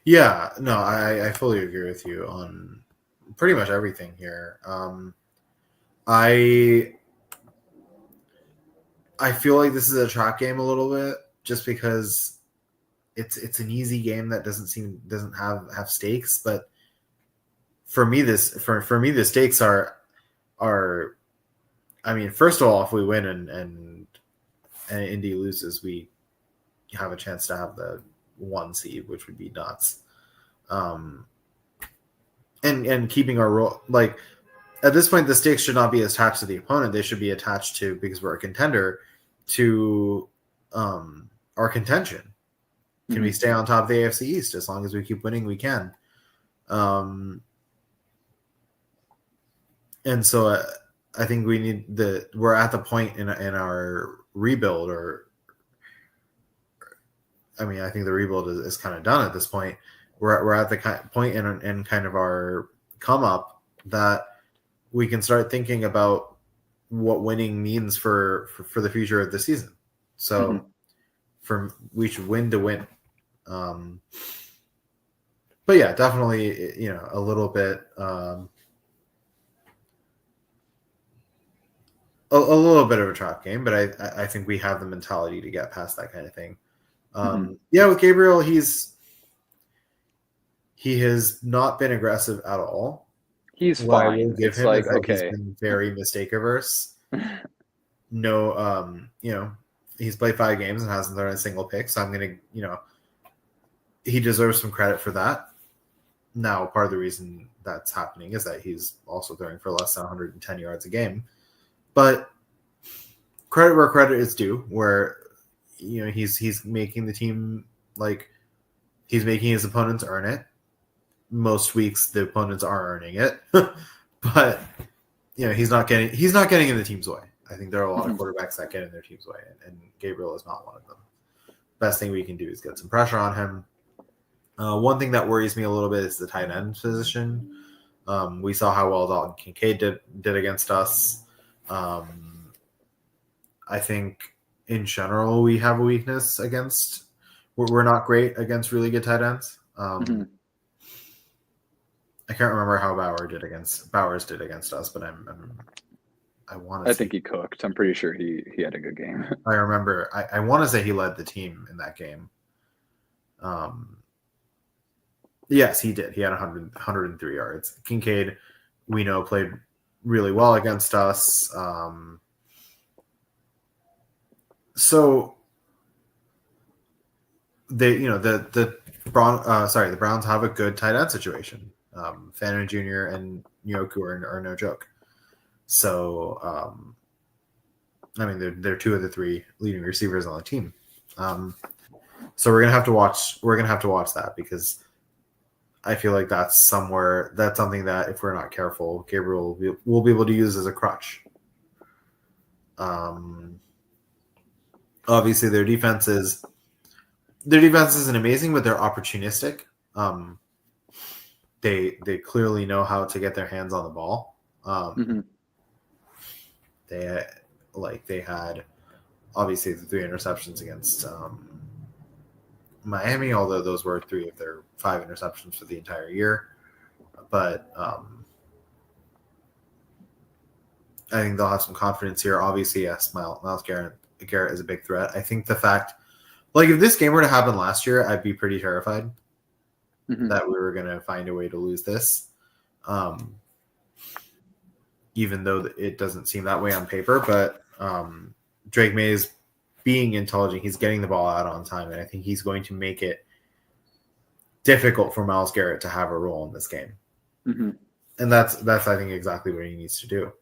Yeah, no, I fully agree with you on pretty much everything here. I feel like this is a trap game a little bit, just because it's an easy game that doesn't have stakes. But for me, the stakes are I mean, first of all, if we win and Indy loses, we have a chance to have the 1 seed, which would be nuts. And keeping our role, like at this point, the stakes should not be attached to the opponent. They should be attached to, because we're a contender, to our contention. Can we stay on top of the AFC East? As long as we keep winning, we can. And so I think we're at the point in our rebuild, I think the rebuild is kind of done at this point. We're at the point in kind of our come up that we can start thinking about what winning means for the future of the season. So we should win to win. But yeah, definitely, a little bit, a little bit of a trap game, but I think we have the mentality to get past that kind of thing. Yeah, with Gabriel, he has not been aggressive at all. He's fine. I will give it's him like, is that okay. he's been very mistake averse. No, he's played 5 games and hasn't thrown a single pick. So I'm gonna, he deserves some credit for that. Now, part of the reason that's happening is that he's also throwing for less than 110 yards a game. But credit where credit is due, where he's making the team, like, he's making his opponents earn it. Most weeks the opponents are earning it, but he's not getting in the team's way. I think there are a lot of quarterbacks that get in their team's way, and Gabriel is not one of them. Best thing we can do is get some pressure on him. One thing that worries me a little bit is the tight end position. We saw how well Dalton Kincaid did against us. I think in general we have a weakness against. We're not great against really good tight ends. I can't remember how Bowers did against us, but I think he cooked. I'm pretty sure he had a good game. I remember. I want to say he led the team in that game. Yes, he did. He had 103 yards. Kincaid, we know, played really well against us. So the Browns have a good tight end situation. Fannin Jr. and Njoku are no joke. So, they're 2 of the 3 leading receivers on the team. So we're gonna have to watch. We're gonna have to watch that, because I feel like that's something that if we're not careful, Gabriel will be able to use as a crutch. Obviously, their defense isn't amazing, but they're opportunistic. They clearly know how to get their hands on the ball. They had obviously the 3 interceptions against Miami, although those were 3 of their 5 interceptions for the entire year. But I think they'll have some confidence here. Obviously, yes, Myles Garrett is a big threat. I think the fact, like, if this game were to happen last year, I'd be pretty terrified that we were going to find a way to lose this. Even though it doesn't seem that way on paper, but Drake May is being intelligent. He's getting the ball out on time, and I think he's going to make it difficult for Myles Garrett to have a role in this game. And that's I think exactly what he needs to do.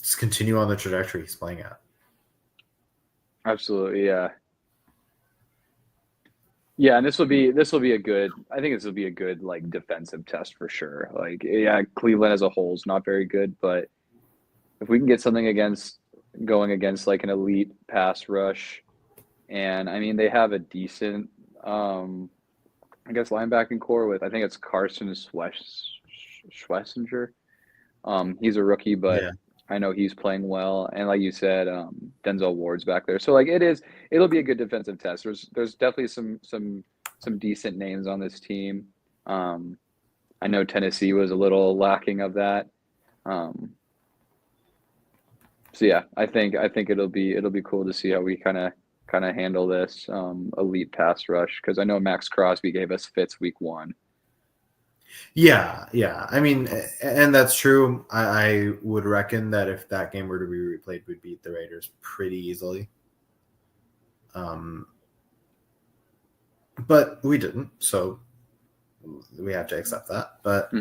Just continue on the trajectory he's playing at. Absolutely, yeah. Yeah, and this will be a good. I think this will be a good like defensive test for sure. Like, yeah, Cleveland as a whole is not very good, but if we can get something going against like an elite pass rush, and I mean they have a decent, I guess linebacking core with I think it's Carson Schlesinger. He's a rookie, but Yeah. I know he's playing well, and like you said, Denzel Ward's back there. So like it'll be a good defensive test. There's definitely some decent names on this team. I know Tennessee was a little lacking of that. So yeah, I think it'll be cool to see how we kind of handle this elite pass rush because I know Max Crosby gave us fits week 1. Yeah. I mean, and that's true. I would reckon that if that game were to be replayed, we'd beat the Raiders pretty easily. But we didn't, so we have to accept that. But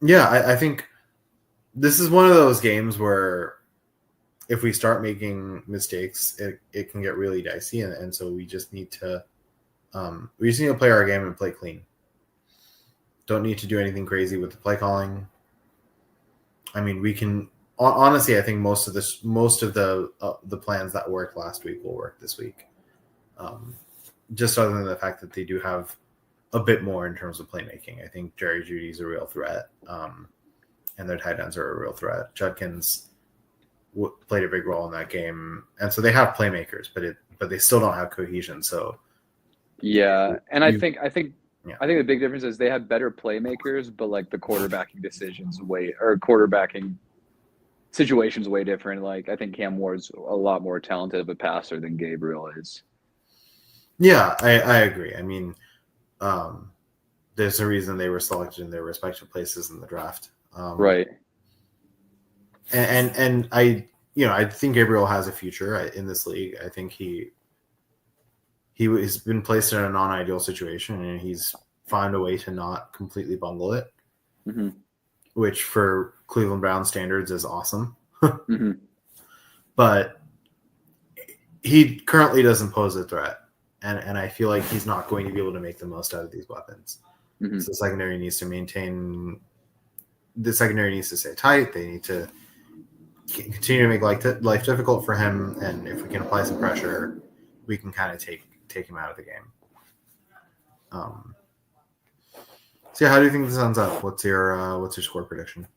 yeah, I think this is one of those games where if we start making mistakes, it can get really dicey, and so we just need to play our game and play clean. Don't need to do anything crazy with the play calling. I mean, we can honestly. I think most of the plans that worked last week will work this week. Just other than the fact that they do have a bit more in terms of playmaking. I think Jerry Jeudy's a real threat, and their tight ends are a real threat. Judkins played a big role in that game, and so they have playmakers, but they still don't have cohesion. So yeah, and I think the big difference is they have better playmakers, but like the quarterbacking quarterbacking situations way different. Like I think Cam Ward's a lot more talented of a passer than Gabriel is. Yeah, I agree. I mean, there's a reason they were selected in their respective places in the draft. Right. And I think Gabriel has a future in this league. I think he has been placed in a non-ideal situation, and he's found a way to not completely bungle it, which for Cleveland Browns standards is awesome. But he currently doesn't pose a threat, and I feel like he's not going to be able to make the most out of these weapons. So the secondary needs to maintain. The secondary needs to stay tight. They need to continue to make life difficult for him, and if we can apply some pressure, we can kind of take him out of the game. So yeah, how do you think this ends up? What's your score prediction?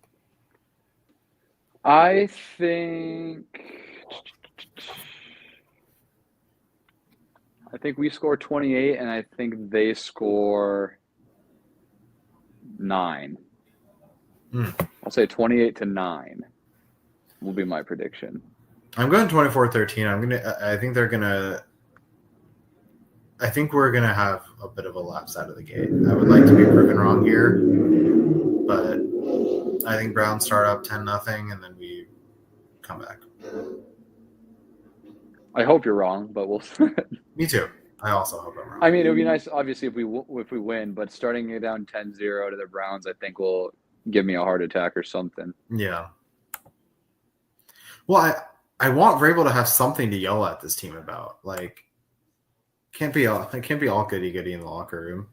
I think we score 28, and I think they score 9. I'll say 28-9 will be my prediction. I'm going 24-13. I think we're gonna have a bit of a lapse out of the gate. I would like to be proven wrong here, but I think Browns start up 10-0, and then we come back. I hope you're wrong, but we'll. Me too. I also hope I'm wrong. I mean, it would be nice, obviously, if we win, but starting it down 10-0 to the Browns, I think will give me a heart attack or something. Yeah. Well, I want Vrabel to have something to yell at this team about. Like, it can't be all goody-goody in the locker room.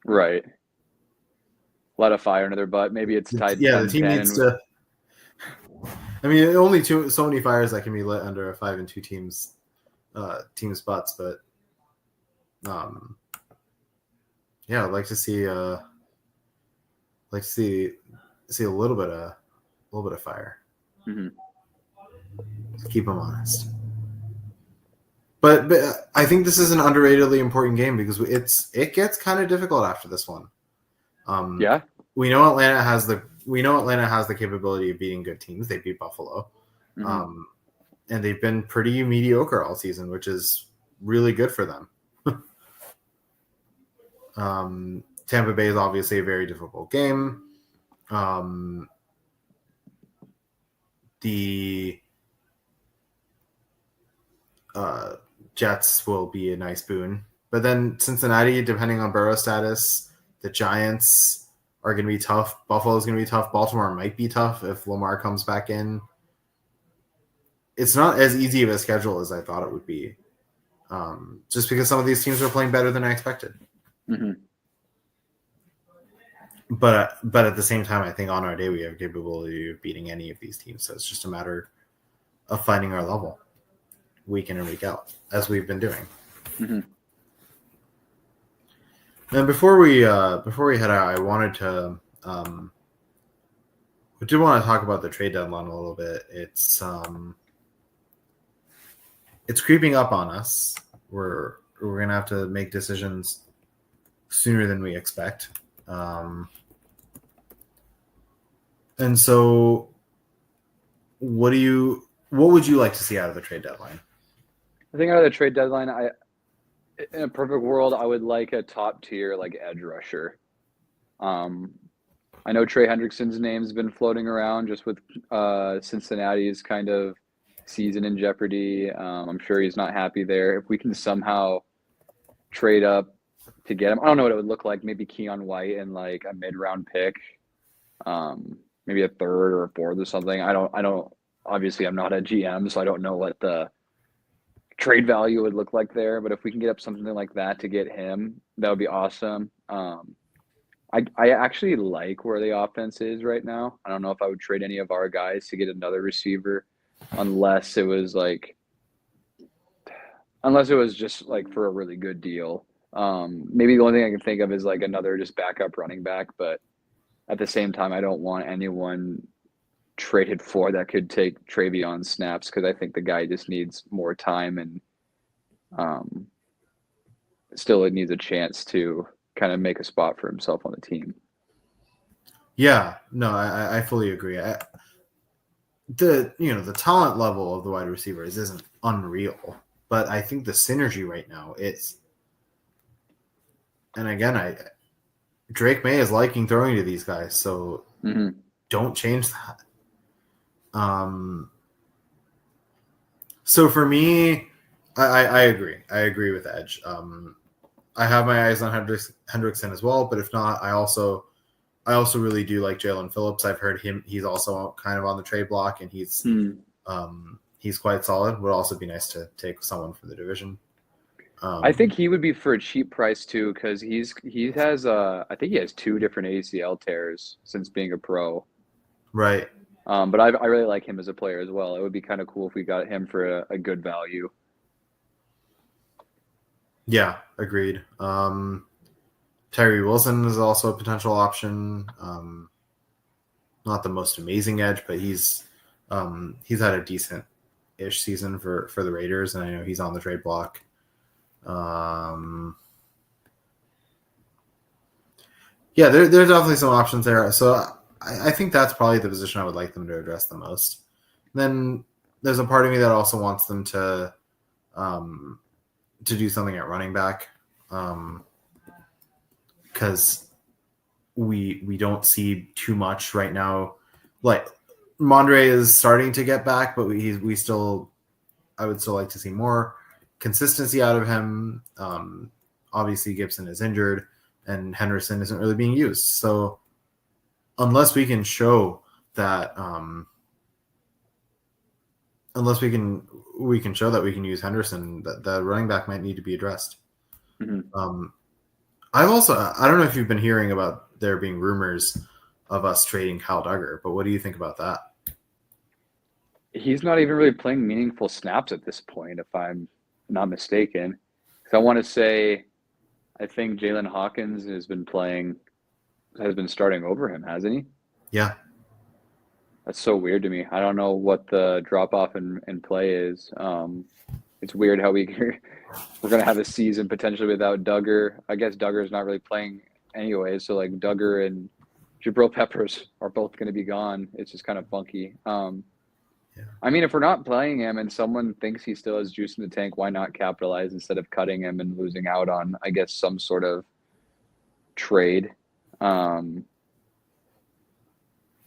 Right. A lot of fire under their butt. Maybe it's tied. Yeah, the team needs to. I mean, only so many fires that can be lit under a 5-2 team's butts, but yeah, I'd like to see see a little bit of fire. Keep them honest. But I think this is an underratedly important game because it gets kind of difficult after this one. Yeah, we know Atlanta has the capability of beating good teams. They beat Buffalo, and they've been pretty mediocre all season, which is really good for them. Tampa Bay is obviously a very difficult game. The Jets will be a nice boon. But then Cincinnati, depending on Burrow status, the Giants are going to be tough. Buffalo's going to be tough. Baltimore might be tough if Lamar comes back in. It's not as easy of a schedule as I thought it would be. just because some of these teams are playing better than I expected. Mm-hmm. But at the same time, I think on our day we have capability of beating any of these teams. So it's just a matter of finding our level week in and week out, as we've been doing. Mm-hmm. And before we head out, I wanted to we do want to talk about the trade deadline a little bit. It's creeping up on us. We're gonna have to make decisions sooner than we expect. And so, what would you like to see out of the trade deadline? I think out of the trade deadline, in a perfect world, I would like a top tier like edge rusher. I know Trey Hendrickson's name's been floating around just with Cincinnati's kind of season in jeopardy. I'm sure he's not happy there. If we can somehow trade up to get him, I don't know what it would look like. Maybe Keon White and like a mid-round pick, maybe a third or a fourth or something. I don't. Obviously, I'm not a GM, so I don't know what the trade value would look like there. But if we can get up something like that to get him, that would be awesome. I actually like where the offense is right now. I don't know if I would trade any of our guys to get another receiver unless it was just like for a really good deal. Maybe the only thing I can think of is like another just backup running back, but at the same time, I don't want anyone traded for that could take Travion snaps because I think the guy just needs more time and still it needs a chance to kind of make a spot for himself on the team. Yeah, no, I fully agree. The talent level of the wide receivers isn't unreal, but I think the synergy right now is. And again, Drake May is liking throwing to these guys, so don't change that. So for me, I agree. I agree with Edge. I have my eyes on Hendrickson as well, but if not, I also really do like Jalen Phillips. I've heard he's also kind of on the trade block, and he's quite solid. Would also be nice to take someone from the division. I think he would be for a cheap price too, because I think he has 2 different ACL tears since being a pro. Right. But I really like him as a player as well. It would be kind of cool if we got him for a good value. Yeah, agreed. Tyree Wilson is also a potential option. Not the most amazing edge, but he's had a decent-ish season for the Raiders, and I know he's on the trade block. Yeah, there's definitely some options there. So I think that's probably the position I would like them to address the most. Then there's a part of me that also wants them to do something at running back, because we don't see too much right now. Like Mondre is starting to get back, but I would still like to see more consistency out of him. Obviously Gibson is injured and Henderson isn't really being used. So unless we can show that we can show that we can use Henderson, that the running back might need to be addressed. Mm-hmm. I don't know if you've been hearing about there being rumors of us trading Kyle Duggar, but what do you think about that? He's not even really playing meaningful snaps at this point, if I'm not mistaken. Because I want to say, I think Jalen Hawkins has been starting over him, hasn't he? Yeah. That's so weird to me. I don't know what the drop-off in play is. It's weird how we're going to have a season potentially without Duggar. I guess Duggar's not really playing anyway, so like Duggar and Jabril Peppers are both going to be gone. It's just kind of funky. I mean, if we're not playing him and someone thinks he still has juice in the tank, why not capitalize instead of cutting him and losing out on, I guess, some sort of trade?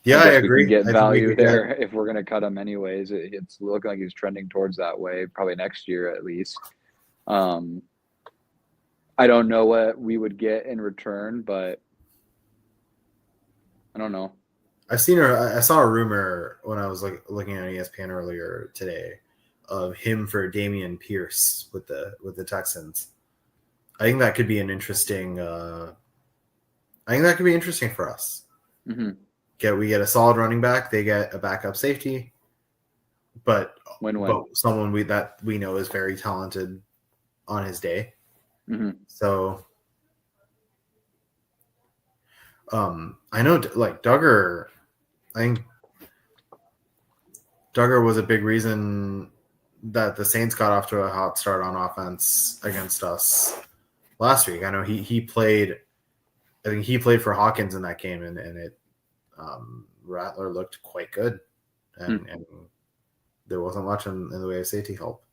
Yeah, I agree. We can get value there if we're going to cut him anyways. It's looking like he's trending towards that way, probably next year at least. I don't know what we would get in return, but I don't know. I saw a rumor when I was looking at ESPN earlier today him for Damian Pierce with the Texans. I think that could be an interesting. I think that could be interesting for us. Mm-hmm. We get a solid running back. They get a backup safety, but someone we know is very talented on his day. Mm-hmm. So, I know like Duggar. I think Duggar was a big reason that the Saints got off to a hot start on offense against us last week. I know he played. I think he played for Hawkins in that game, and it Rattler looked quite good, and there wasn't much in the way of safety help.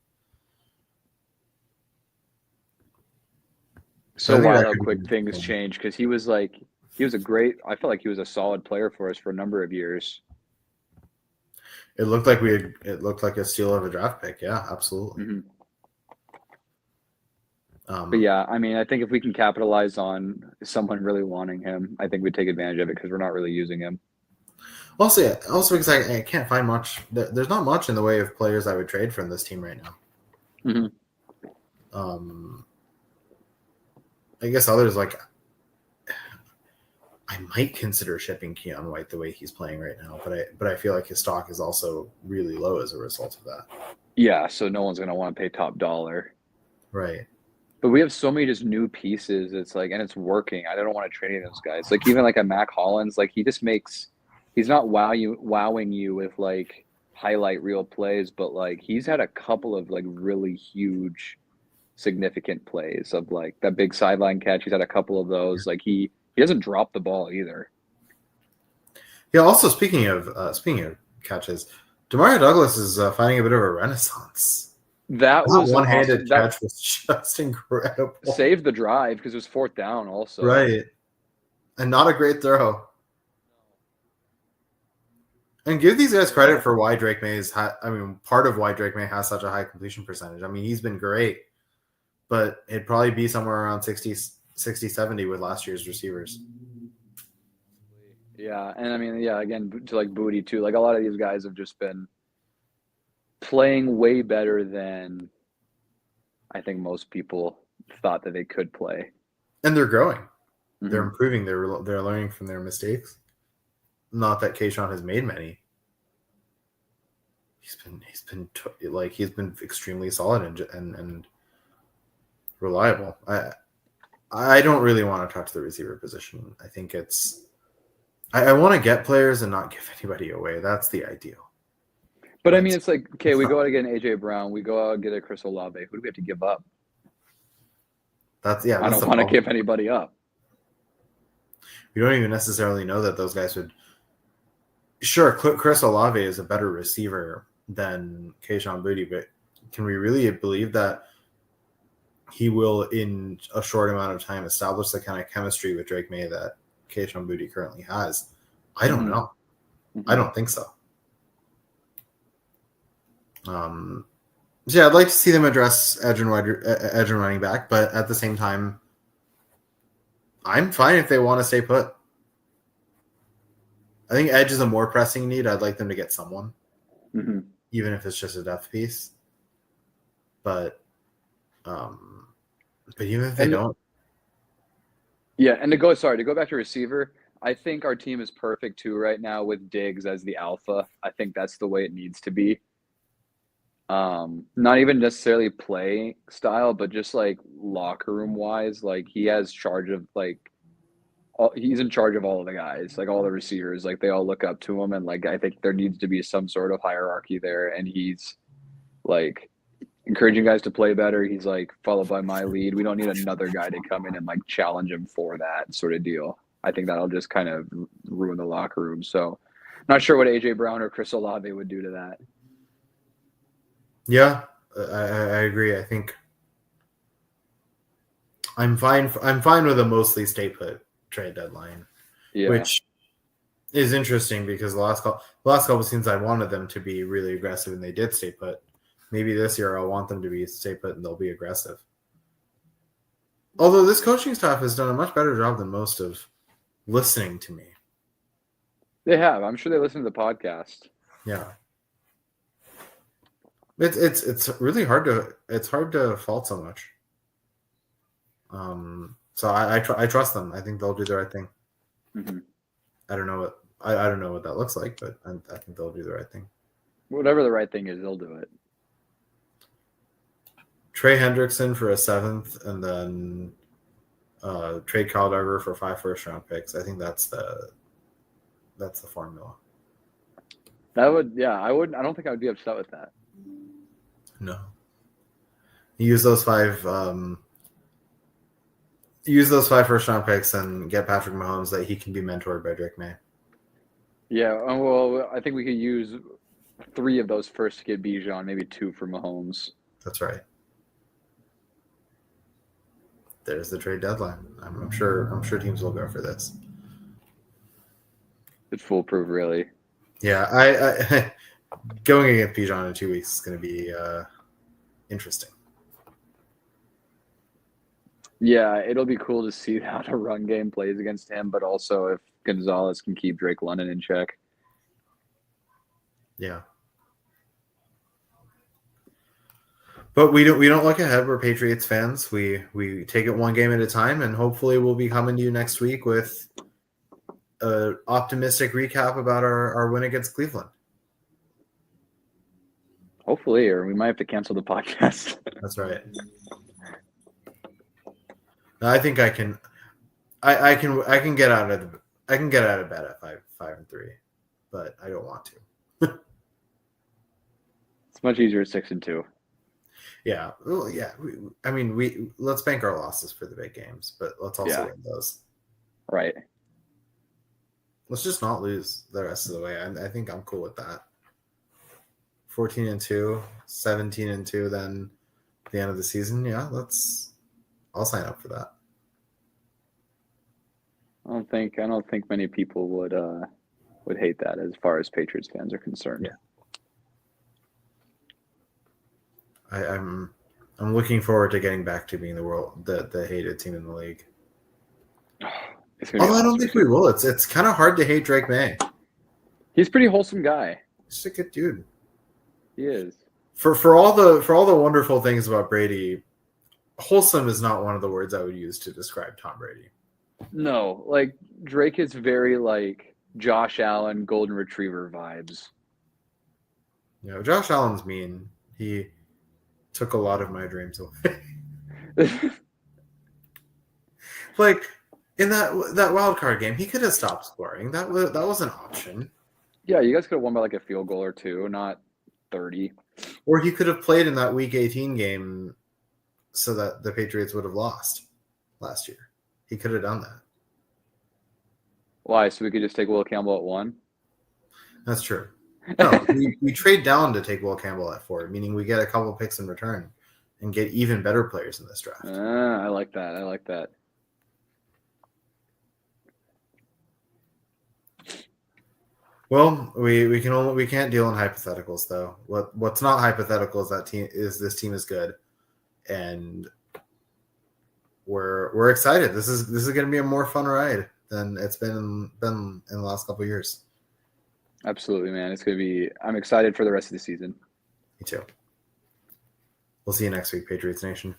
So wild how quick things change, because he was a great. I felt like he was a solid player for us for a number of years. It looked like a steal of a draft pick. Yeah, absolutely. Mm-hmm. But yeah, I mean, I think if we can capitalize on someone really wanting him, I think we'd take advantage of it, because we're not really using him. Also because I can't find much. There's not much in the way of players I would trade from this team right now. Mm-hmm. I guess others, like, I might consider shipping Keon White the way he's playing right now, but I feel like his stock is also really low as a result of that. Yeah, so no one's going to want to pay top dollar. Right. But we have so many just new pieces. It's like, and it's working. I don't want to trade any of those guys. Like, even like a Mac Hollins, like, he's not wowing you with like highlight reel plays, but like he's had a couple of like really huge, significant plays of like that big sideline catch. He's had a couple of those. Like he doesn't drop the ball either. Yeah. Also, speaking of catches, Demario Douglas is finding a bit of a renaissance. That was one-handed catch was just incredible. Saved the drive because it was 4th down also. Right. And not a great throw. And give these guys credit for why Drake May part of why Drake May has such a high completion percentage. I mean, he's been great, but it'd probably be somewhere around 60, 70 with last year's receivers. Yeah. And I mean, yeah, again, to like Booty too, like a lot of these guys have just been playing way better than I think most people thought that they could play. And they're growing. Mm-hmm. They're improving. They're learning from their mistakes. Not that Keyshawn has made many. He's been extremely solid and reliable. I don't really want to touch the receiver position. I think I want to get players and not give anybody away. That's the ideal. But I mean, it's like, okay, we go out and get an AJ Brown. We go out and get a Chris Olave. Who do we have to give up? I don't want to give anybody up. We don't even necessarily know that those guys would. Sure, Chris Olave is a better receiver than Kayshon Boutte, but can we really believe that he will, in a short amount of time, establish the kind of chemistry with Drake May that Kayshon Boutte currently has? I don't know. Mm-hmm. I don't think so. So yeah, I'd like to see them address edge and running back, but at the same time, I'm fine if they want to stay put. I think edge is a more pressing need. I'd like them to get someone, even if it's just a depth piece. But even if they don't, yeah. And to go back to receiver, I think our team is perfect too right now with Diggs as the alpha. I think that's the way it needs to be. Not even necessarily play style, but just like locker room wise, like he has charge of he's in charge of all of the guys, like all the receivers, like they all look up to him. And like, I think there needs to be some sort of hierarchy there. And he's like encouraging guys to play better. He's like, followed by my lead. We don't need another guy to come in and like challenge him for that sort of deal. I think that'll just kind of ruin the locker room. So not sure what AJ Brown or Chris Olave would do to that. Yeah, I agree. I think I'm fine with a mostly stay put trade deadline, which is interesting because the last couple seasons I wanted them to be really aggressive and they did stay put. Maybe this year I'll want them to be stay put and they'll be aggressive. Although this coaching staff has done a much better job than most of listening to me. They have. I'm sure they listen to the podcast. Yeah. It's really hard to fault so much. So I trust them. I think they'll do the right thing. Mm-hmm. I don't know what that looks like, but I think they'll do the right thing. Whatever the right thing is, they'll do it. Trey Hendrickson for a 7th, and then trade Kyle Duggar for 5 first-round picks. I think that's the formula. That would, yeah. I don't think I would be upset with that. No. Use those 5 first-round picks and get Patrick Mahomes that he can be mentored by Drake May. Yeah, well, I think we could use 3 of those first to get Bijan, maybe 2 for Mahomes. That's right. There's the trade deadline. I'm sure teams will go for this. It's foolproof, really. Yeah, I going against Bijan in 2 weeks is going to be interesting. Yeah, it'll be cool to see how the run game plays against him, but also if Gonzalez can keep Drake London in check. Yeah. But we don't look ahead. We're Patriots fans. We take it one game at a time, and hopefully we'll be coming to you next week with an optimistic recap about our win against Cleveland. Hopefully, or we might have to cancel the podcast. That's right. I think I can get out of bed at 5-3, but I don't want to. It's much easier at 6-2. Yeah, well, yeah. Let's bank our losses for the big games, but let's also win those. Right. Let's just not lose the rest of the way. I think I'm cool with that. 14-2, 17-2, then the end of the season. Yeah, I'll sign up for that. I don't think many people would hate that as far as Patriots fans are concerned. Yeah. I'm looking forward to getting back to being the hated team in the league. Although I don't think we will. It's kind of hard to hate Drake May. He's a pretty wholesome guy. He's a good dude. He is. For all the wonderful things about Brady, wholesome is not one of the words I would use to describe Tom Brady. No, like Drake is very like Josh Allen, golden retriever vibes. You know, Josh Allen's mean. He took a lot of my dreams away. Like in that wild card game, he could have stopped scoring. That was an option. Yeah, you guys could have won by like a field goal or 2, not 30. Or he could have played in that Week 18 game so that the Patriots would have lost last year. He could have done that. Why? So we could just take Will Campbell at 1? That's true. No, we trade down to take Will Campbell at 4, meaning we get a couple picks in return and get even better players in this draft. I like that. Well, we can't deal in hypotheticals though. What's not hypothetical is this team is good, and we're excited. This is going to be a more fun ride than it's been in the last couple of years. Absolutely, man. It's going to be. I'm excited for the rest of the season. Me too. We'll see you next week, Patriots Nation.